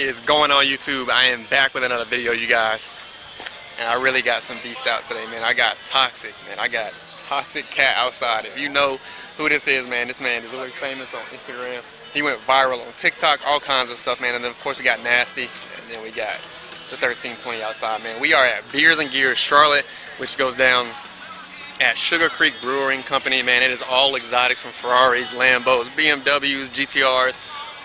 is going on YouTube? I am back with another video, you guys. And I really got some beast out today, man. I got Toxic, man. I got Toxic Cat outside. If you know who this is, man, this man is really famous on Instagram. He went viral on TikTok, all kinds of stuff, man. And then, of course, we got Nasty. And then we got the 1320 outside, man. We are at Beers and Gears Charlotte, which goes down at Sugar Creek Brewing Company, man. It is all exotics from Ferraris, Lambos, BMWs, GTRs,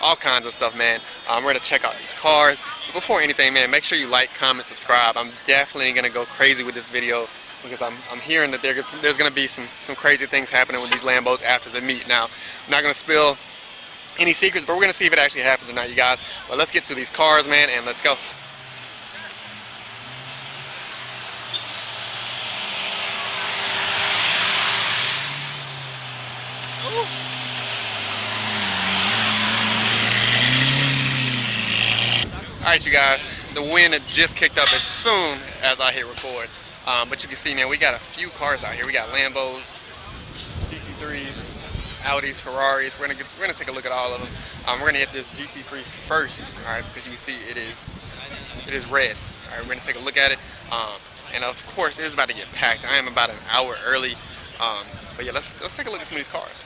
all kinds of stuff, man. We're going to check out these cars. But before anything, man, make sure you like, comment, subscribe. I'm definitely going to go crazy with this video because I'm hearing that there's going to be some crazy things happening with these Lambos after the meet. Now, I'm not going to spill any secrets, but we're going to see if it actually happens or not, you guys. But let's get to these cars, man, and let's go. Alright, you guys, the wind had just kicked up as soon as I hit record. But you can see, man, we got a few cars out here. We got Lambos, GT3s, Audis, Ferraris. We're gonna take a look at all of them. We're gonna hit this GT3 first, alright, because you can see it is red. Alright, we're gonna take a look at it. And of course, it is about to get packed. I am about an hour early. But yeah, let's take a look at some of these cars.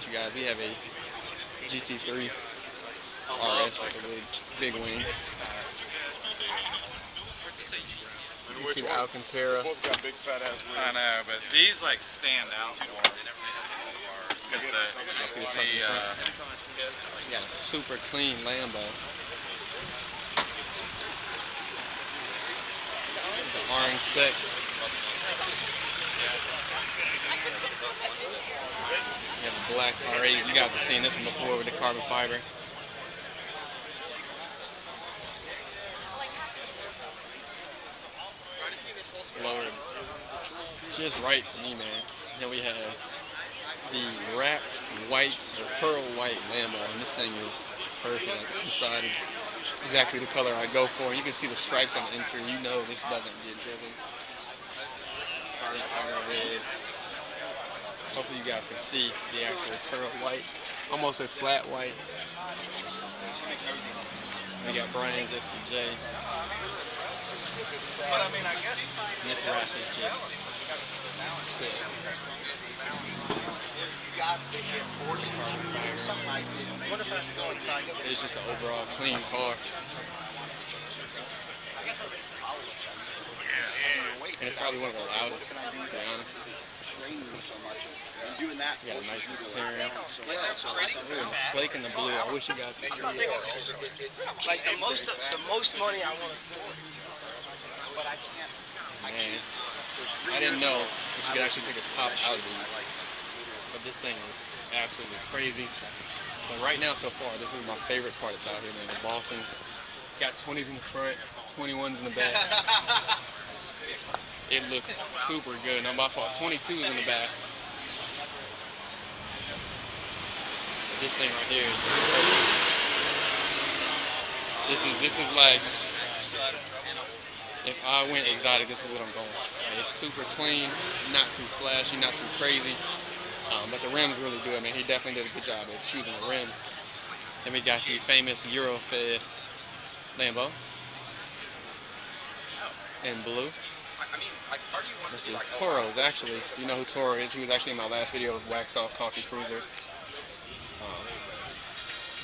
You guys, we have a GT3 RS, like a really big wing. You see the Alcantara. Both got big fat ass wheels. I know, but these like stand out more because you got a super clean Lambo. The orange sticks. You have a black R8. You guys have seen this one before with the carbon fiber. Lowered just right for me, man. Then we have the wrapped white or pearl white Lambo, and this thing is perfect. Like, the inside is exactly the color I go for. You can see the stripes on the interior. You know this doesn't get driven. Carbon fiber red. Hopefully you guys can see the actual pearl white, almost a flat white. We got Brian's XJ. But I mean, I guess And this wrap is just sick. It's just an overall clean car. And it's probably one of the loudest, to be honest. Yeah, a nice clearing. Flake in the blue. I wish you guys could see it. Like the most money I want to spend, but I can't. Man, I didn't know that you could actually take a top out of these. But this thing is absolutely crazy. So right now, so far, this is my favorite part that's out here, man. The Boston got 20s in the front, 21s in the back. It looks super good. Now by far, 22s in the back. But this thing right here is perfect. This is like, if I went exotic, this is what I'm going. Like, it's super clean, not too flashy, not too crazy. But the rim's really good, man. He definitely did a good job of choosing the rim. Then we got the famous Euro-fed Lambo in blue. This is Toro's, actually. You know who Toro is. He was actually in my last video with Wax Off Coffee Cruisers.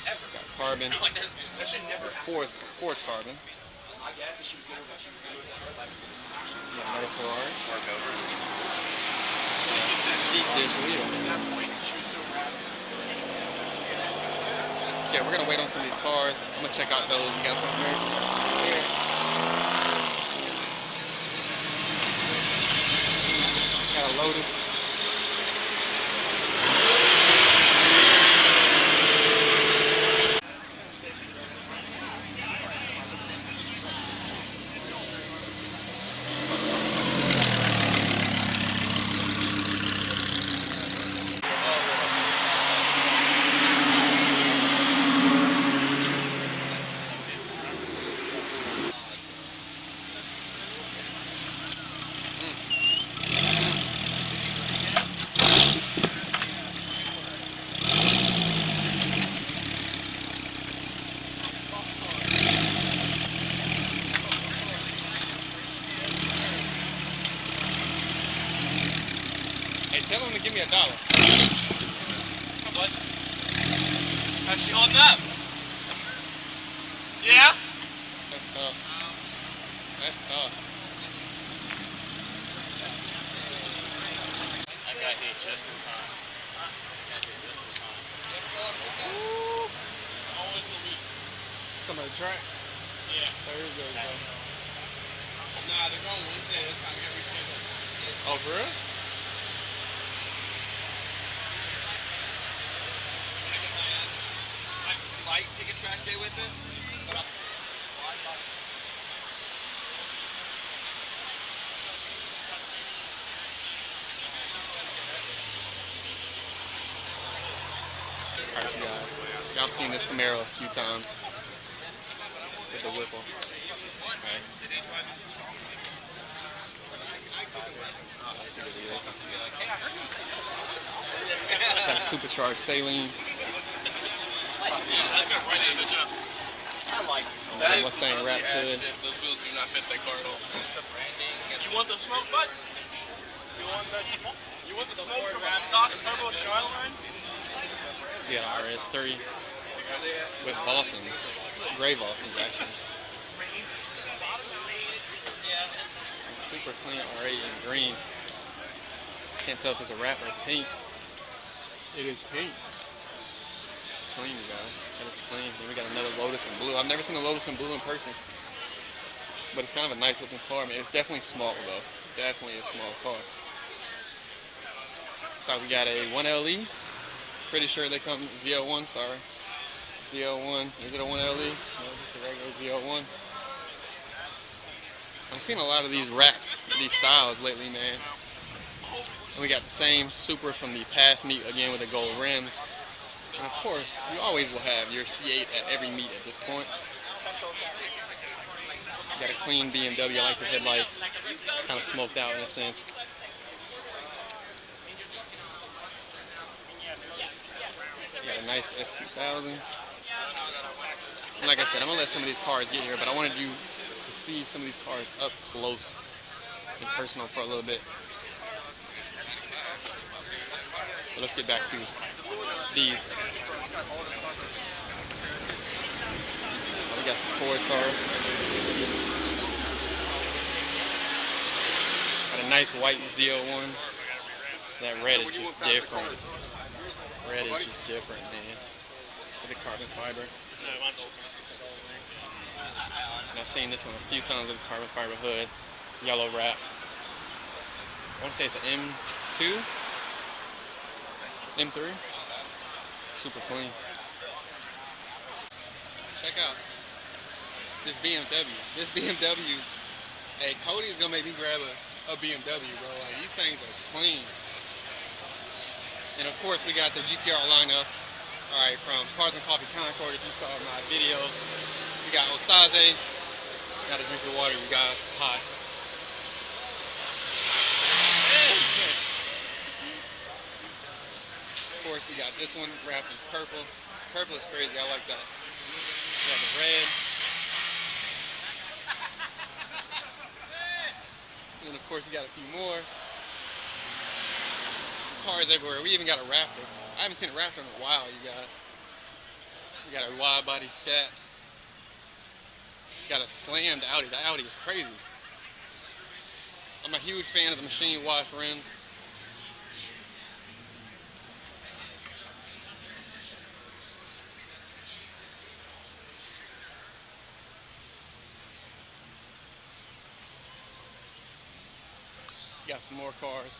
Got carbon. Fourth carbon. Yeah, another Ferrari. Deep dish wheel. Yeah, we're gonna wait on some of these cars. I'm gonna check out those. You got something here? Got a Lotus. $1. What? How's she holding up? Yeah? That's tough. That's tough. I got here just in time. It's always the week. Some of the track. Yeah. Thursday, bro. Nah, they're going Wednesday this time. We got rescheduled. Oh, for real? Light ticket track day with it. Alright, so guys. Y'all seen this Camaro a few times. With the Whipple. Okay. Got a supercharged saline. That's got right in the jump. I like The Mustang wrap hood. Those wheels do not fit that car at all. You want the smoke button? You want the smoke from a stock turbo Skyline? Yeah, RS3 with Volsons, gray Volsons actually. Super clean R8 in green. Can't tell if it's a wrap or paint. It is paint. Clean, guys. That is clean. Then we got another Lotus in blue. I've never seen a Lotus in blue in person, but it's kind of a nice looking car. I mean, it's definitely small though. Definitely a small car. So we got a 1LE. Pretty sure they come Z01, sorry. Z01. Is it a 1LE? No, it's a regular Z01. I'm seeing a lot of these wraps, these styles lately, man. And we got the same Supra from the past meet again with the gold rims. And of course, you always will have your C8 at every meet at this point. You got a clean BMW. I like the headlights. Kind of smoked out in a sense. You got a nice S2000. And like I said, I'm going to let some of these cars get here, but I wanted you to see some of these cars up close and personal for a little bit. So let's get back to these. We got some Ford cars. Got a nice white Z01. That red is just different. Red is just different, man. It's a carbon fiber. And I've seen this one a few times with a carbon fiber hood. Yellow wrap. I want to say it's an M2? M3? Super clean. Check out this BMW. This BMW, hey, Cody's gonna make me grab a BMW, bro. Like, these things are clean. And of course, we got the GTR lineup. All right, from Cars and Coffee Concord, if you saw my video. We got Osaze. Gotta drink your water, you guys. It's hot. Of course, we got this one wrapped in purple. Purple is crazy, I like that. We got the red. And then of course we got a few more. There's cars everywhere. We even got a Raptor. I haven't seen a Raptor in a while, you guys. We got a wide-body Scat. Got a slammed Audi. The Audi is crazy. I'm a huge fan of the machine wash rims. Got some more cars.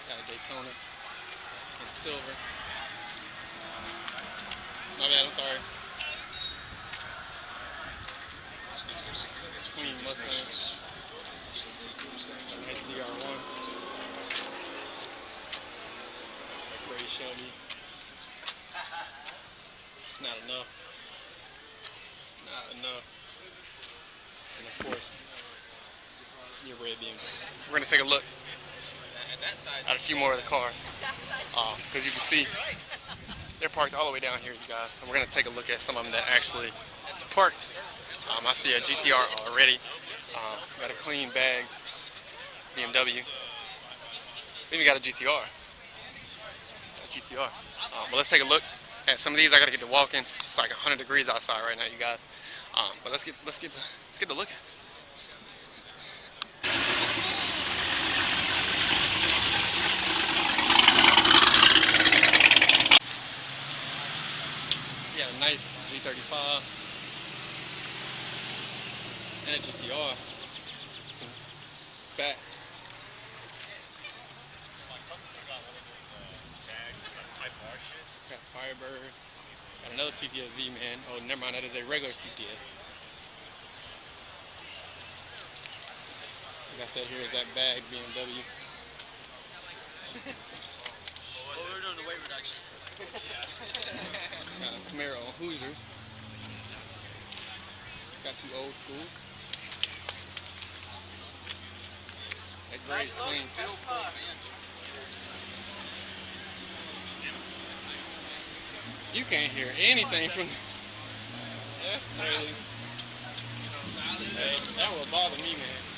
Got a Daytona in silver. My bad, I'm sorry. Queen Mustang. SCR1. Gray Shelby. It's not enough. Not enough. And of course, your red BMW. We're gonna take a look at a few more of the cars. Because you can see they're parked all the way down here, you guys. So we're gonna take a look at some of them that actually parked I see a GTR already. Got a clean bag, BMW. Maybe got a GTR. But let's take a look at some of these. I gotta get to walking. It's like 100 degrees outside right now, you guys. But let's get to looking. Yeah, a nice G35 and a GTR. Some spats. Got Firebird. Got another CTSV, man. Oh, never mind. That is a regular CTS. Like I said, here is that bag BMW. Well, we're doing the weight reduction. Got a Camaro on Hoosiers. Got two old schools. That gray is clean. You can't hear anything from. That's crazy. Hey, that will bother me, man.